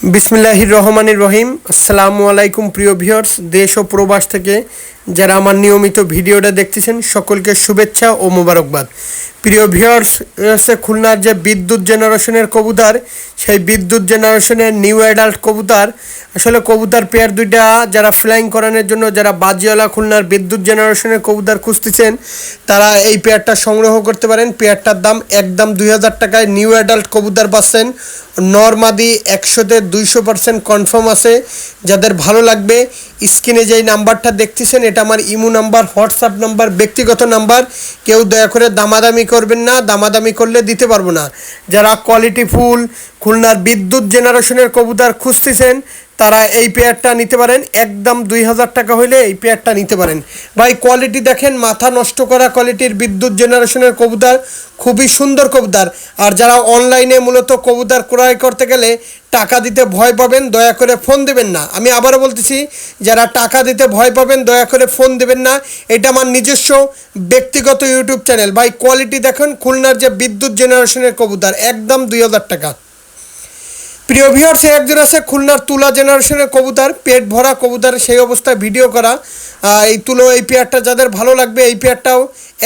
বিসমিল্লাহির রহমানির রহিম। আসসালামু আলাইকুম প্রিয় ভিউয়ার্স, দেশ ও প্রবাস থেকে যারা আমার নিয়মিত ভিডিওটা দেখতেছেন সকলকে শুভেচ্ছা ও মোবারকবাদ। প্রিয় ভিউয়ার্স, হচ্ছে খুলনার যে বিদ্যুৎ জেনারেশনের কবুতর, সেই বিদ্যুৎ জেনারেশনের নিউ অ্যাডাল্ট কবুতর। আসলে কবুতর পেয়ার দুইটা যারা ফ্লাইং করানোর জন্য, যারা বাজিওয়ালা খুলনার বিদ্যুৎ জেনারেশনের কবুতর খুঁজতেছেন, তারা এই পেয়ারটা সংগ্রহ করতে পারেন। পেয়ারটার দাম একদম 2000 টাকায় নিউ অ্যাডাল্ট কবুতর পাচ্ছেন। নরমাদি 100-200% কনফার্ম আছে। যাদের ভালো লাগবে স্ক্রিনে যেই নাম্বারটা দেখতেছেন, এটা আমার ইমো নাম্বার, হোয়াটসঅ্যাপ নাম্বার, ব্যক্তিগত নাম্বার। কেউ দয়া করে দামাদামি করবেন না, দামাদামি করলে দিতে পারবো না। যারা কোয়ালিটি ফুল খুলনার বিদ্যুৎ জেনারেশনের কবুতর খুঁজতেছেন, তারা এই পেয়ারটা নিতে পারেন। একদম 2000 টাকা হইলে এই পেয়ারটা নিতে পারেন। ভাই কোয়ালিটি দেখেন, মাথা নষ্ট করা কোয়ালিটির বিদ্যুৎ জেনারেশনের কবুতর, খুবই সুন্দর কবুতর। আর যারা অনলাইনে মূলত কবুতর ক্রয় করতে গেলে টাকা দিতে ভয় পাবেন, দয়া করে ফোন দেবেন না। আমি আবারও বলতেছি, যারা টাকা দিতে ভয় পাবেন দয়া করে ফোন দেবেন না। এটা আমার নিজস্ব ব্যক্তিগত ইউটিউব চ্যানেল। ভাই কোয়ালিটি দেখেন, খুলনার যে বিদ্যুৎ জেনারেশনের কবুতর, একদম 2000 টাকা। প্রিয় ভিউয়ার্স, একজন আছে খুলনার তুলা জেনারেশনের কবুতর, পেট ভরা কবুতর, সেই অবস্থায় ভিডিও করা। এই পেয়ারটা যাদের ভালো লাগবে, এই পেয়ারটাও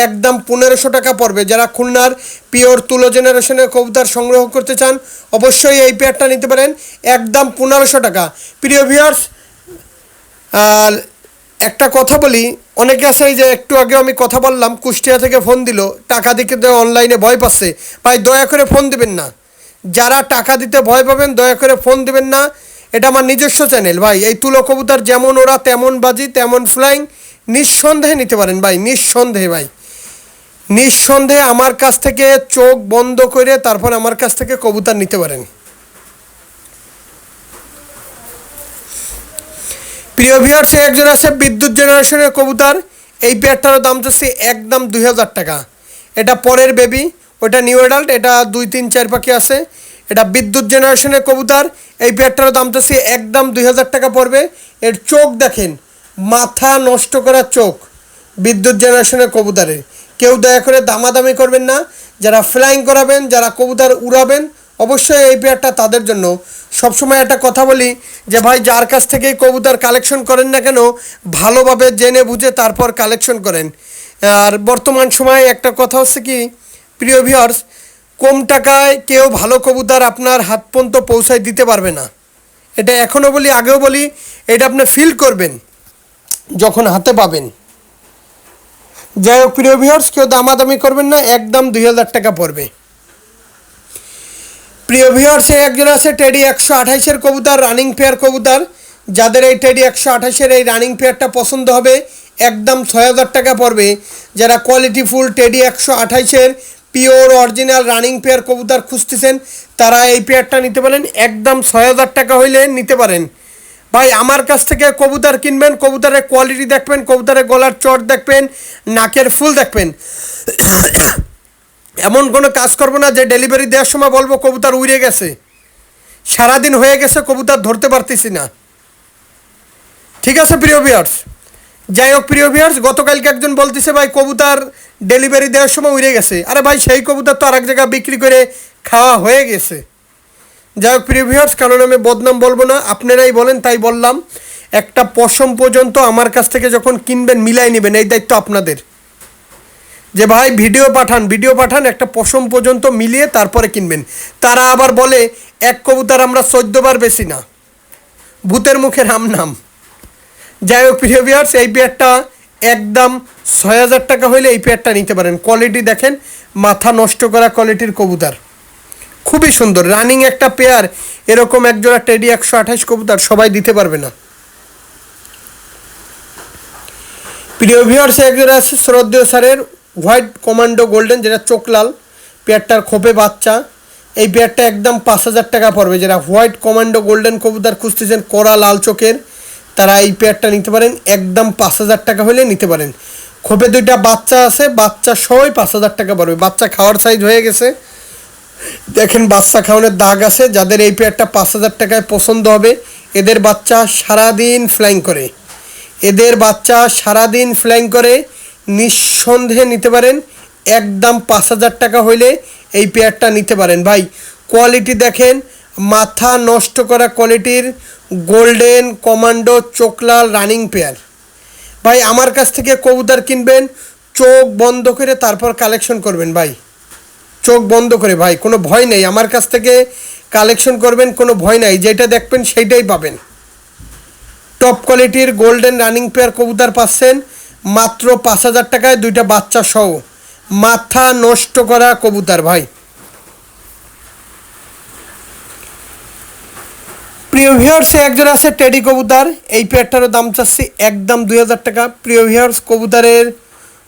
একদম 1500 টাকা পড়বে। যারা খুলনার পিওর তুলো জেনারেশনের কবুতর সংগ্রহ করতে চান, অবশ্যই এই পেয়ারটা নিতে পারেন, একদম 1500 টাকা। প্রিয় ভিউয়ার্স, একটা কথা বলি, অনেকে আছে, এই যে একটু আগে আমি কথা বললাম, কুষ্টিয়া থেকে ফোন দিল, টাকা দিতে অনলাইনে ভয় পাচ্ছে। ভাই দয়া করে ফোন দেবেন না। যারা টাকা দিতে ভয় পাবেন দয়া করে ফোন দেবেন না। এটা আমার নিজস্ব চ্যানেল। ভাই এই তুলো কবুতর যেমন ওরা তেমন বাজি তেমন ফ্লাইং, নিঃসন্দেহে নিতে পারেন ভাই, নিঃসন্দেহে। ভাই নিঃসন্দেহে আমার কাছ থেকে চোখ বন্ধ করে তারপর আমার কাছ থেকে কবুতর নিতে পারেন। প্রিয় ভিউয়ার্স, একজন আছে বিদ্যুৎ জেনারেশনের কবুতর, এই পেয়ারটারও দাম চাচ্ছি একদম 2000 টাকা। এটা পরের বেবি, ওটা নিউ অ্যাডাল্ট, এটা 2-3-4 পাখি আছে। এটা বিদ্যুৎ জেনারেশনের কবুতর, এই পেয়ারটারও দাম চাচ্ছি একদম 2000 টাকা পড়বে। এর চোখ দেখেন, মাথা নষ্ট করা চোখ বিদ্যুৎ জেনারেশনের কবুতরের। কেউ দয়া করে দামাদামি করবেন না। যারা ফ্লাইং করাবেন, যারা কবুতর উড়াবেন, অবশ্যই এই পেয়ারটা তাদের জন্য। সবসময় একটা কথা বলি যে ভাই, যার কাছ থেকে কবুতর কালেকশন করেন না কেন, ভালোভাবে জেনে বুঝে তারপর কালেকশন করেন। আর বর্তমান সময়ে একটা কথা হচ্ছে কি প্রিয় ভিউয়ার্স, কম টাকায় কেউ ভালো কবুতর আপনার হাত পর্যন্ত পৌঁছায় দিতে পারবে না। এটা এখনও বলি, আগেও বলি, এটা আপনি ফিল করবেন যখন হাতে পাবেন। যাই হোক প্রিয় ভিউয়ার্স, কেউ দামাদামি করবেন না, একদম 2000 টাকা পড়বে। প্রিয় ভিউয়ার্স, একজন আছে টেডি 128-এর কবুতর, রানিং পেয়ার কবুতর। যাদের এই টেডি 128-এর এই রানিং পেয়ারটা পছন্দ হবে, একদম 6000 টাকা পড়বে। যারা কোয়ালিটি ফুল টেডি 128-এর পিওর অরিজিনাল রানিং পেয়ার কবুতর খুঁজতেছেন, তারা এই পেয়ারটা নিতে পারেন, একদম 6000 টাকা হইলে নিতে পারেন। ভাই আমার কাছ থেকে কবুতর কিনবেন, কবুতরের কোয়ালিটি দেখবেন, কবুতরের গলার চট দেখবেন, নাকের ফুল দেখবেন। এমন কোনো কাজ করবো না যে ডেলিভারি দেওয়ার সময় বলবো কবুতর উড়ে গেছে, সারাদিন হয়ে গেছে কবুতর ধরতে পারতেছি না। ঠিক আছে প্রিয় ভিউয়ার্স? যাই হোক প্রিয় ভিউয়ার্স, গতকালকে একজন বলতেছে ভাই কবুতর ডেলিভারি দেওয়ার সময় উড়ে গেছে। আরে ভাই, সেই কবুতর তো আর এক জায়গায় বিক্রি করে খাওয়া হয়ে গেছে। যাই হোক প্রিয় ভিউয়ার্স, কারণ আমি বদনাম বলবো না, আপনারাই বলেন তাই বললাম। একটা পশম পর্যন্ত আমার কাছ থেকে যখন কিনবেন মিলাই নেবেন, এই দায়িত্ব আপনাদের। যে ভাই ভিডিও পাঠান, একটা পশম পর্যন্ত মিলিয়ে তারপরে কিনবেন। তারা আবার বলে এক কবুতর আমরা 14 বার বেশি না, ভূতের মুখে রাম নাম। যাই হোক প্রিয় ভিউয়ার্স, এই পেয়ারটা একদম 6000 টাকা হইলে এই পেয়ারটা নিতে পারেন। কোয়ালিটি দেখেন, মাথা নষ্ট করা কোয়ালিটির কবুতর, খুবই সুন্দর রানিং একটা পেয়ার। এরকম একজোড়া টেডি 128 কবুতর সবাই দিতে পারবে না। প্রিয় ভিউয়ার্স, একজোড়া আছে শ্রদ্ধেয় স্যারের হোয়াইট কমান্ডো গোল্ডেন, যেটা চোখ লাল, পেয়ারটার খোপে বাচ্চা। এই পেয়ারটা একদম 5000 টাকা পড়বে। যারা হোয়াইট কমান্ডো গোল্ডেন কবুতর খুঁজতেছেন, কড়া লাল চোখের, তারা এই পেয়ারটা নিতে পারেন, একদম 5000 টাকা হলে নিতে পারেন। খোপে দুইটা বাচ্চা আছে, বাচ্চা সবাই 5000 টাকা পড়বে। বাচ্চা খাওয়ার সাইজ হয়ে গেছে, দেখেন বাচ্চা খাওয়ানোর দাগ আছে। যাদের এই পেয়ারটা 5000 টাকায় পছন্দ হবে, এদের বাচ্চা সারাদিন ফ্লাইং করে, নিঃসন্দেহে নিতে পারেন, একদম 5000 টাকা হইলে এই পেয়ারটা নিতে পারেন। ভাই কোয়ালিটি দেখেন, মাথা নষ্ট করা কোয়ালিটির গোল্ডেন কমান্ডো চোখলাল রানিং পেয়ার। ভাই আমার কাছ থেকে কবুতর কিনবেন, চোখ বন্ধ করে তারপর কালেকশন করবেন ভাই, চোখ বন্ধ করে ভাই, কোনো ভয় নেই। আমার কাছ থেকে কালেকশন করবেন, কোনো ভয় নাই, যেটা দেখবেন সেইটাই পাবেন। টপ কোয়ালিটির গোল্ডেন রানিং পেয়ার কবুতর পাচ্ছেন মাত্র 5,000 টাকায়, দুইটা বাচ্চা সহ। মাথা নষ্ট করা কবুতর ভাই। প্রিয় ভিউয়ার্স, একজন আছে টেডি কবুতর, এই পেয়ারটারও দাম চাচ্ছি একদম 2,000 টাকা। প্রিয় ভিউয়ার্স, কবুতরের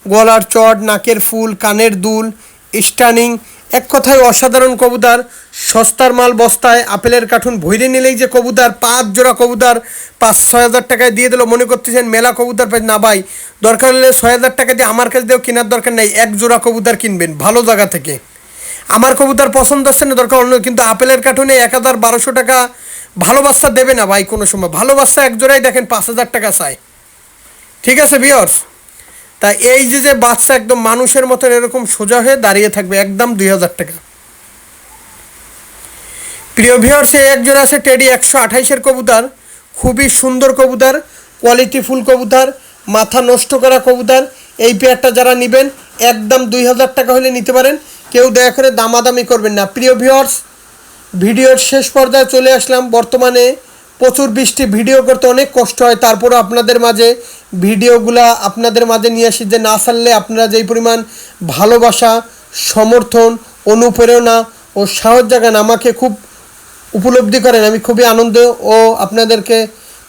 গলার চট, নাকের ফুল, কানের দুল, স্টানিং, এক কথায় অসাধারণ কবুতর। সস্তার মাল বস্তায়, আপেলের কার্টুন ভইরে নিলেই যে কবুতর 5 জোড়া কবুতর 5-6 হাজার টাকায় দিয়ে দিল, মনে করতেছেন মেলা কবুতর পাই না ভাই। দরকার হলে 6,000 টাকা দিয়ে আমার কাছে দিয়েও কেনার দরকার নেই, এক জোড়া কবুতর কিনবেন ভালো জায়গা থেকে। আমার কবুতর পছন্দ হচ্ছে না দরকার অন্য, কিন্তু আপেলের কার্টুনে 1,1200 টাকা ভালো বাচ্চা দেবে না ভাই কোনো সময়। ভালো বাচ্চা এক জোড়াই দেখেন 5,000 টাকা চায়। ঠিক আছে ভিউয়ার্স, তা এই যে বাচ্চা একদম মানুষের মতন এরকম সোজা হয়ে দাঁড়িয়ে থাকবে, একদম 2,000 টাকা। প্রিয় ভিউয়ার্স, এই একজন আছে টেডি 128-এর কবুতর, খুবই সুন্দর কবুতর, কোয়ালিটি ফুল কবুতর, মাথা নষ্ট করা কবুতর। এই পেয়ারটা যারা নেবেন একদম 2,000 টাকা হলে নিতে পারেন, কেউ দয়া করে দামাদামি করবেন না। প্রিয় ভিউয়ার্স, ভিডিওর শেষ পর্যায়ে চলে আসলাম। বর্তমানে প্রচুর বৃষ্টি, ভিডিও করতে অনেক কষ্ট হয়, তারপরও আপনাদের মাঝে ভিডিওগুলা আপনাদের মাঝে নিয়ে আসি, যে না ছাড়লে আপনারা যেই পরিমাণ ভালোবাসা, সমর্থন, অনুপ্রেরণা ও সাহস জাগান, আমাকে খুব উপলব্ধি করেন, আমি খুবই আনন্দ ও আপনাদেরকে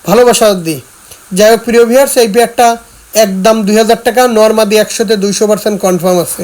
ভালোবাসা দিই। যাই হোক প্রিয় ভিউয়ার্স, এই পেয়ারটা একদম 2,000 টাকা, নরমাদি 100-তে 200% কনফার্ম আছে।